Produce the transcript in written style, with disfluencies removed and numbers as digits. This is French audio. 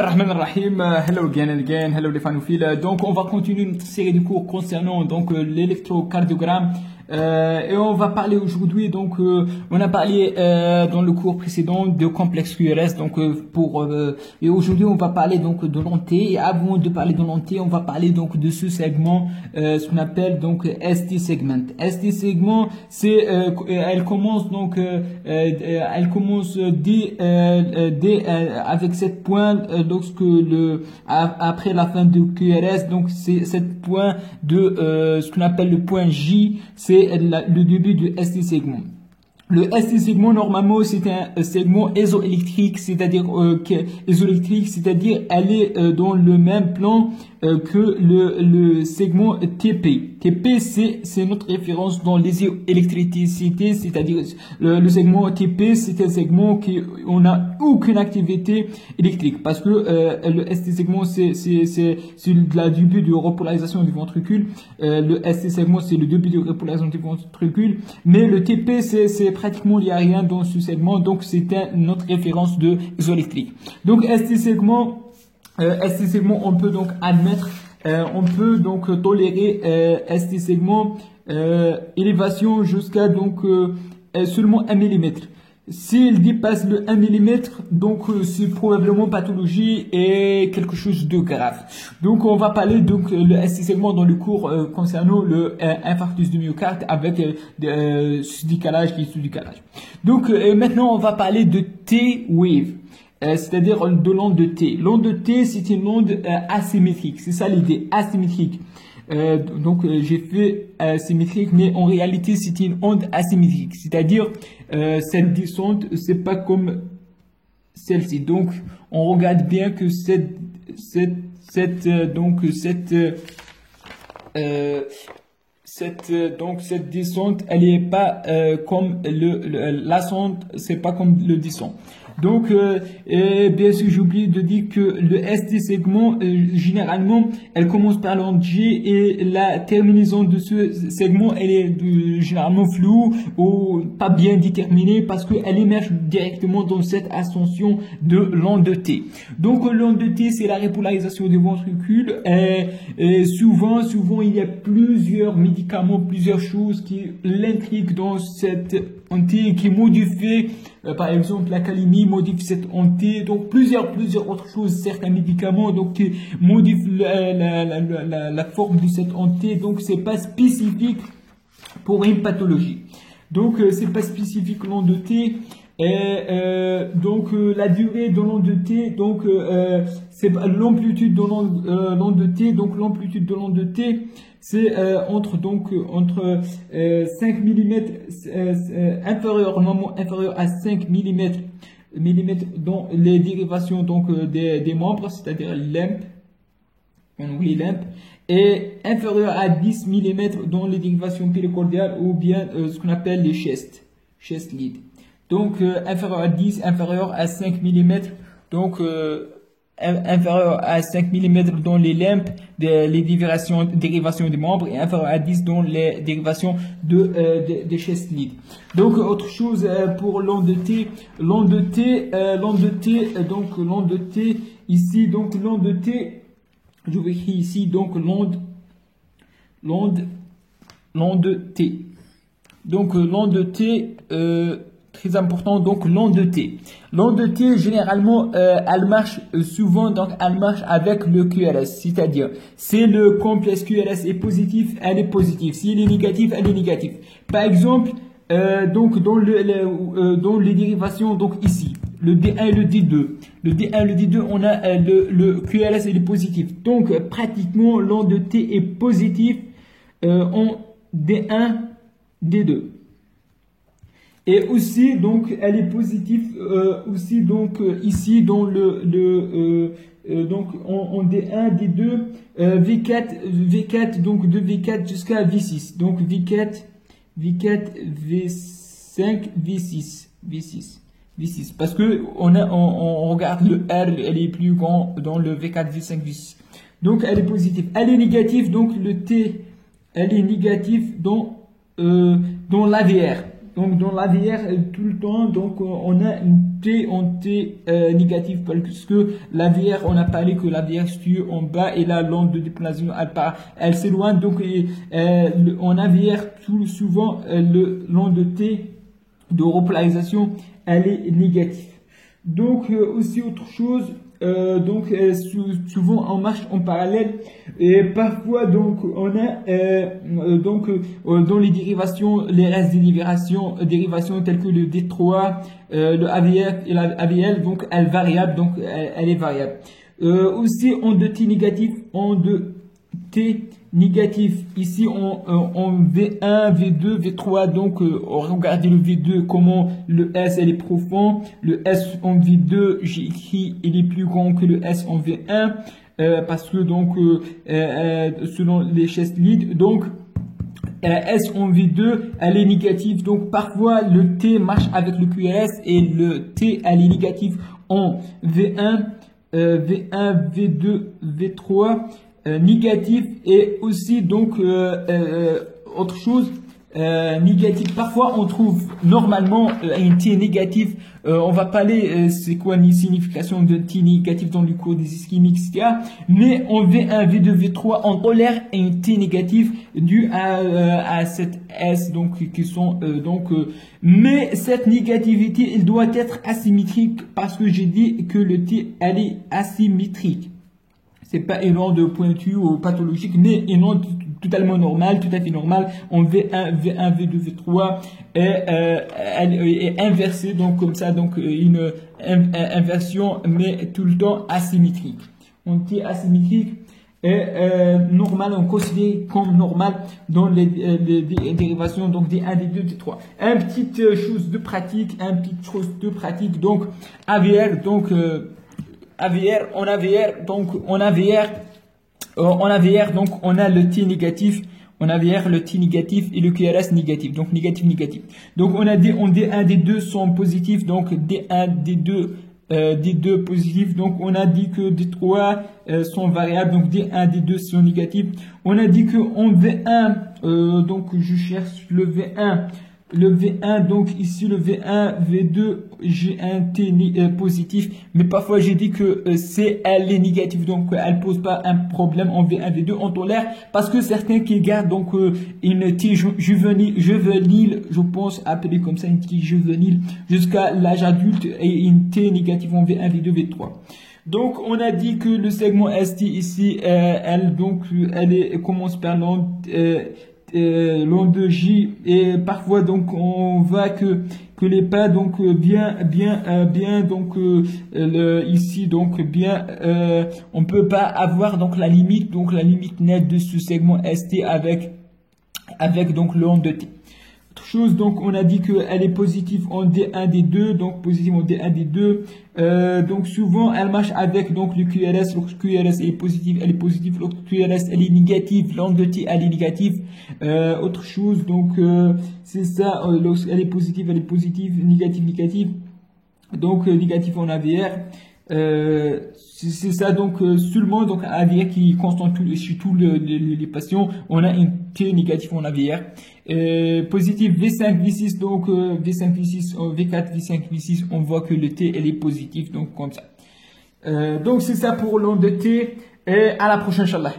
Rahman Rahim, hello again and again, hello les fanophiles. Donc on va continuer notre série de cours concernant l'électrocardiogramme. Et on va parler aujourd'hui, donc on a parlé dans le cours précédent de complexe QRS, donc et aujourd'hui on va parler donc de l'onté. Et avant de parler de l'onté, on va parler donc de ce segment, ce qu'on appelle donc ST segment. ST segment, c'est elle commence donc avec cette pointe lorsque après la fin de QRS, donc c'est cette point de ce qu'on appelle le point J, c'est le début du ST segment. Le ST segment, normalement, c'est un segment isoélectrique, c'est-à-dire elle est dans le même plan que le segment TP. TP, c'est notre référence dans l'isoélectricité, c'est-à-dire le segment TP, c'est un segment qui on n'a aucune activité électrique, parce que le ST segment, c'est le début de repolarisation du ventricule. Le ST segment, c'est le début de repolarisation du ventricule, mais le TP, c'est pratiquement il n'y a rien dans ce segment, donc c'est notre référence de isoélectrique. Donc ST segment, on peut donc admettre, on peut donc tolérer ST segment élévation jusqu'à donc seulement 1 mm. S'il dépasse le 1 mm, donc c'est probablement pathologie et quelque chose de grave. Donc on va parler donc le ST segment dans le cours concernant le infarctus du myocarde avec sous-décalage et sous-décalage. Donc maintenant on va parler de T-wave. C'est-à-dire de l'onde de T. L'onde de T, c'est une onde asymétrique. C'est ça l'idée, asymétrique. Donc j'ai fait symétrique, mais en réalité c'est une onde asymétrique. C'est-à-dire cette descente, c'est pas comme celle-ci. Donc on regarde bien que cette descente, elle est pas comme l'ascente, c'est pas comme le descente. Donc, bien sûr, j'ai oublié de dire que le ST segment, généralement, elle commence par l'onde G et la terminaison de ce segment, elle est généralement floue ou pas bien déterminée parce qu'elle émerge directement dans cette ascension de l'onde de T. Donc, l'onde de T, c'est la repolarisation du ventricule. Et souvent, il y a plusieurs médicaments, plusieurs choses qui l'intriguent dans cette onde T, qui modifient, par exemple, la calémie modifie cette onde T, donc plusieurs autres choses, certains médicaments donc qui modifient la forme de cette onde T, donc c'est pas spécifique pour une pathologie. Donc c'est pas spécifique l'onde de T. Et donc la durée de l'onde de T, donc c'est l'amplitude de l'onde de T, donc l'amplitude de l'onde de T, c'est entre 5 mm normalement inférieur à 5 mm dans les dérivations donc des membres, c'est-à-dire LEMP, on oublie LEMP, et inférieur à 10 mm dans les dérivations péricardiales ou bien ce qu'on appelle les chest lead. Donc inférieur à 10, inférieur à 5 mm, donc inférieur à 5 mm dans les LEMP, les dérivations des membres, et inférieur à 10 dans les dérivations des chest lead. Donc autre chose pour l'onde de T, ici, donc l'onde de T, je vais écrire ici donc l'onde T. Donc l'onde de T, très important, donc l'onde de T. L'onde de T, généralement, elle marche souvent, donc elle marche avec le QRS, c'est-à-dire, si le complexe QRS est positif, elle est positive. S'il est négatif, elle est négative. Par exemple, donc dans les dérivations, donc ici, le D1 et le D2. Le D1 et le D2, on a le QRS, il est positif. Donc, pratiquement, l'onde de T est positive en D1, D2. Et aussi, donc, elle est positive aussi, donc, ici, dans donc, en D1, D2, V4, donc, de V4 jusqu'à V6. Donc, V4, V5, V6. Parce que on regarde le R, elle est plus grand dans le V4, V5, V6. Donc, elle est positive. Elle est négative, donc, le T, elle est négative dans l'AVR. Donc dans l'AVR tout le temps, donc on a une T en T négatif parce que l'AVR, on a parlé que l'AVR se situe en bas et la l'onde de déplacement elle s'éloigne. Donc en AVR, tout souvent l'onde de T de repolarisation elle est négative. Donc aussi autre chose, souvent on marche en parallèle et parfois donc on a dans les dérivations, les restes des dérivations telles que le D3, le AVR et la AVL, donc elle variable, donc elle est variable. Aussi onde T négative, onde T négatif, ici en V1, V2, V3, donc regardez le V2, comment le S elle est profond, le S en V2, j'ai écrit, il est plus grand que le S en V1, parce que donc selon les chest lead, donc S en V2, elle est négative, donc parfois le T marche avec le QRS et le T elle est négative en V1, V1, V2, V3, négatif et aussi donc autre chose négatif. Parfois on trouve normalement un T négatif. On va parler c'est quoi la signification de T négatif dans le cours des ischémiques, etc. Mais en V1, V2, V3 on tolère un T négatif dû à cette S donc qui sont mais cette négativité elle doit être asymétrique parce que j'ai dit que le T elle est asymétrique. C'est pas une onde pointue ou pathologique, mais une onde totalement normale, tout à fait normale, en V1, V2, V3, elle est inversée, donc comme ça, donc une inversion, mais tout le temps asymétrique. On dit asymétrique est normal, on considère comme normal dans les dérivations, donc des 1, des 2, des 3. Une petite chose de pratique, donc AVR, donc AVR, en AVR, donc on a le T négatif, on a AVR, le T négatif et le QRS négatif, donc négatif. Donc on a D1, D2 sont positifs, donc D1, D2 positifs, donc on a dit que D3 sont variables, donc D1, D2 sont négatifs. On a dit que en V1, donc je cherche le V1, donc ici le V1, V2, j'ai un T positif, mais parfois j'ai dit que elle est négative, donc elle pose pas un problème en V1, V2, on tolère, parce que certains qui gardent donc une T juvénile, je pense appeler comme ça une T juvénile, jusqu'à l'âge adulte et une T négative en V1, V2, V3. Donc on a dit que le segment ST ici, elle commence par l'onde J et parfois donc on voit que les pas donc bien donc ici donc bien on peut pas avoir donc la limite nette de ce segment ST avec donc l'onde de T. Autre chose, donc on a dit qu'elle est positive en D1, D2, donc positive en D1, D2. Donc souvent elle marche avec donc le QRS. Lorsque QRS est positive, elle est positive. Lorsque QRS elle est négative, l'onde de T elle est négative. Autre chose, donc c'est ça. Lorsqu'elle est positive, négative. Donc négative en AVR. C'est ça, donc seulement donc AVR qui est constant chez tous les patients, on a un T négatif en AVR. Positif V5, V6, donc V5, V6, V4, V5, V6, on voit que le T elle est positif, donc comme ça. Donc c'est ça pour l'onde de T et à la prochaine, Inch'Allah.